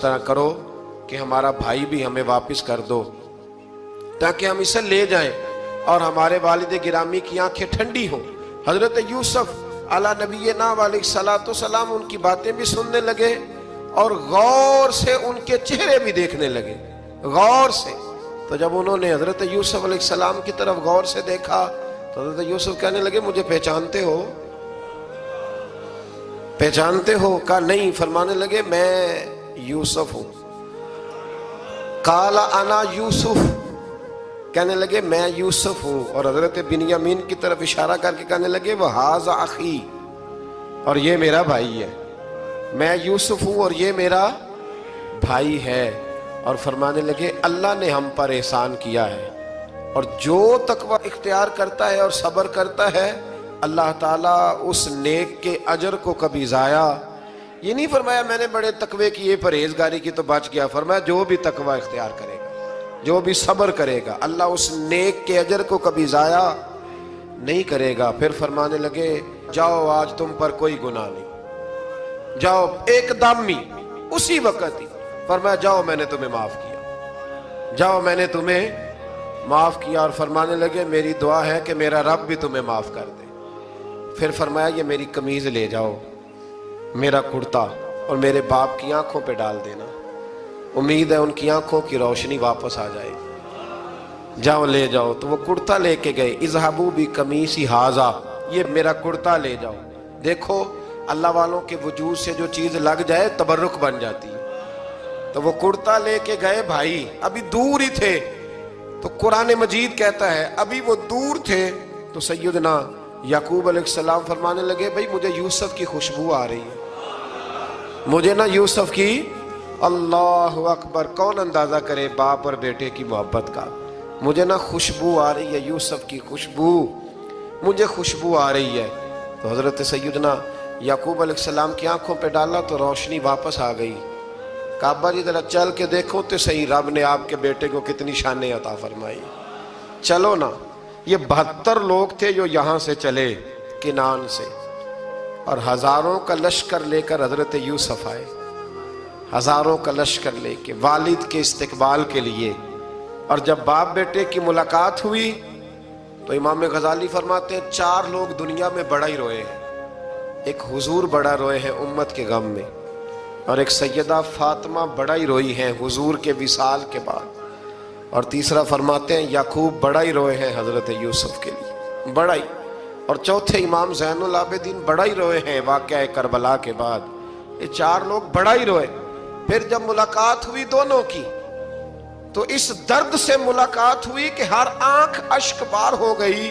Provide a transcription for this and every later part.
طرح کرو کہ ہمارا بھائی بھی ہمیں واپس کر دو تاکہ ہم اسے لے جائیں اور ہمارے والد گرامی کی آنکھیں ٹھنڈی ہوں۔ حضرت یوسف علی نبینا علیہ الصلوۃ والسلام ان کی باتیں بھی سننے لگے اور غور سے ان کے چہرے بھی دیکھنے لگے، غور سے۔ تو جب انہوں نے حضرت یوسف علیہ السلام کی طرف غور سے دیکھا تو حضرت یوسف کہنے لگے مجھے پہچانتے ہو؟ پہچانتے ہو؟ کہا نہیں۔ فرمانے لگے میں یوسف ہوں۔ قال انا یوسف، کہنے لگے میں یوسف ہوں، اور حضرت بنیامین کی طرف اشارہ کر کے کہنے لگے وہذا اخی، اور یہ میرا بھائی ہے۔ میں یوسف ہوں اور یہ میرا بھائی ہے۔ اور فرمانے لگے اللہ نے ہم پر احسان کیا ہے، اور جو تقوی اختیار کرتا ہے اور صبر کرتا ہے اللہ تعالیٰ اس نیک کے اجر کو کبھی ضائع، یہ نہیں فرمایا میں نے بڑے تقوی کیے پرہیزگاری کی تو بچ گیا، فرمایا جو بھی تقوی اختیار کرے گا، جو بھی صبر کرے گا، اللہ اس نیک کے اجر کو کبھی ضائع نہیں کرے گا۔ پھر فرمانے لگے جاؤ آج تم پر کوئی گناہ نہیں، جاؤ۔ ایک دم ہی اسی وقت ہی فرمایا جاؤ میں نے تمہیں معاف کیا، جاؤ میں نے تمہیں معاف کیا۔ اور فرمانے لگے میری دعا ہے کہ میرا رب بھی تمہیں معاف کر دے۔ پھر فرمایا یہ میری قمیض لے جاؤ، میرا کرتا، اور میرے باپ کی آنکھوں پہ ڈال دینا، امید ہے ان کی آنکھوں کی روشنی واپس آ جائے گی، جاؤ لے جاؤ۔ تو وہ کرتا لے کے گئے، اذهبوا بقمیصی ھذا، یہ میرا کرتا لے جاؤ۔ دیکھو اللہ والوں کے وجود سے جو چیز لگ جائے تبرک بن جاتی ہے۔ تو وہ کرتا لے کے گئے، بھائی ابھی دور ہی تھے، تو قرآن مجید کہتا ہے ابھی وہ دور تھے تو سیدنا یعقوب علیہ السلام فرمانے لگے بھئی مجھے یوسف کی خوشبو آ رہی ہے، مجھے نا یوسف کی، اللہ اکبر، کون اندازہ کرے باپ اور بیٹے کی محبت کا، مجھے نا خوشبو آ رہی ہے، یوسف کی خوشبو، مجھے خوشبو آ رہی ہے۔ تو حضرت سیدنا یعقوب علیہ السلام کی آنکھوں پہ ڈالا تو روشنی واپس آ گئی۔ کعبہ جی ذرا چل کے دیکھو تو صحیح رب نے آپ کے بیٹے کو کتنی شانیں عطا فرمائی۔ چلو نا، یہ 72 لوگ تھے جو یہاں سے چلے کنان سے، اور ہزاروں کا لشکر لے کر حضرت یوسف آئے، ہزاروں کا لشکر لے کے والد کے استقبال کے لیے۔ اور جب باپ بیٹے کی ملاقات ہوئی تو امام غزالی فرماتے ہیں 4 لوگ دنیا میں بڑا ہی روئے ہیں، ایک حضور بڑا روئے ہیں امت کے غم میں، اور ایک سیدہ فاطمہ بڑا ہی روئی ہیں حضور کے وصال کے بعد، اور تیسرا فرماتے ہیں یعقوب بڑا ہی روئے ہیں حضرت یوسف کے لیے، بڑا ہی، اور چوتھے امام زین العابدین بڑا ہی روئے ہیں واقعہ کربلا کے بعد۔ یہ 4 لوگ بڑا ہی روئے۔ پھر جب ملاقات ہوئی دونوں کی تو اس درد سے ملاقات ہوئی کہ ہر آنکھ اشک بار ہو گئی۔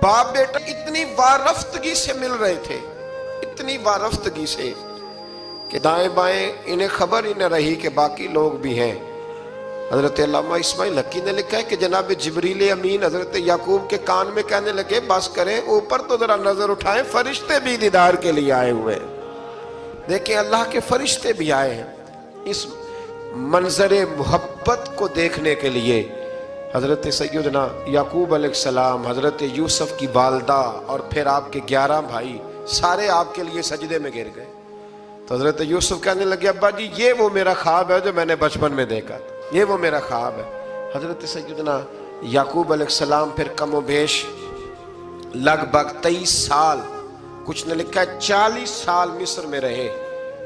باپ بیٹا اتنی وارفتگی سے مل رہے تھے، اتنی وارفتگی سے کہ دائیں بائیں انہیں خبر ہی نہ رہی کہ باقی لوگ بھی ہیں۔ حضرت علامہ اسماعیل حقی نے لکھا ہے کہ جناب جبریل امین حضرت یعقوب کے کان میں کہنے لگے بس کریں، اوپر تو ذرا نظر اٹھائیں، فرشتے بھی دیدار کے لیے آئے ہوئے ہیں۔ دیکھیں اللہ کے فرشتے بھی آئے ہیں اس منظر محبت کو دیکھنے کے لیے۔ حضرت سیدنا یعقوب علیہ السلام، حضرت یوسف کی والدہ، اور پھر آپ کے 11 بھائی سارے آپ کے لیے سجدے میں گر گئے۔ تو حضرت یوسف کہنے لگے ابا جی یہ وہ میرا خواب ہے جو میں نے بچپن میں دیکھا تھا، یہ وہ میرا خواب ہے۔ حضرت سیدنا یعقوب علیہ السلام پھر کم و بیش لگ بھگ 23 سال، کچھ نے لکھا ہے 40 سال مصر میں رہے،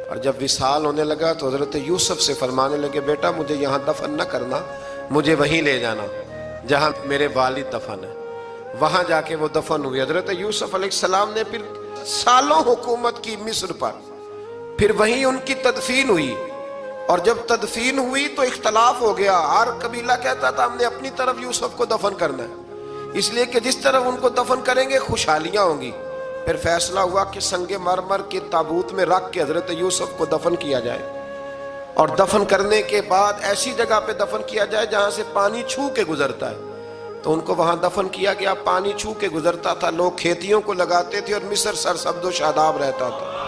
اور جب وصال ہونے لگا تو حضرت یوسف سے فرمانے لگے بیٹا مجھے یہاں دفن نہ کرنا، مجھے وہیں لے جانا جہاں میرے والد دفن ہے۔ وہاں جا کے وہ دفن ہوئے۔ حضرت یوسف علیہ السلام نے پھر سالوں حکومت کی مصر پر، پھر وہیں ان کی تدفین ہوئی، اور جب تدفین ہوئی تو اختلاف ہو گیا، ہر قبیلہ کہتا تھا ہم نے اپنی طرف یوسف کو دفن کرنا ہے، اس لیے کہ جس طرف ان کو دفن کریں گے خوشحالیاں ہوں گی۔ پھر فیصلہ ہوا کہ سنگ مرمر کے تابوت میں رکھ کے حضرت یوسف کو دفن کیا جائے، اور دفن کرنے کے بعد ایسی جگہ پہ دفن کیا جائے جہاں سے پانی چھو کے گزرتا ہے۔ تو ان کو وہاں دفن کیا گیا، پانی چھو کے گزرتا تھا، لوگ کھیتیوں کو لگاتے تھے اور مصر سرسبز و شاداب رہتا تھا۔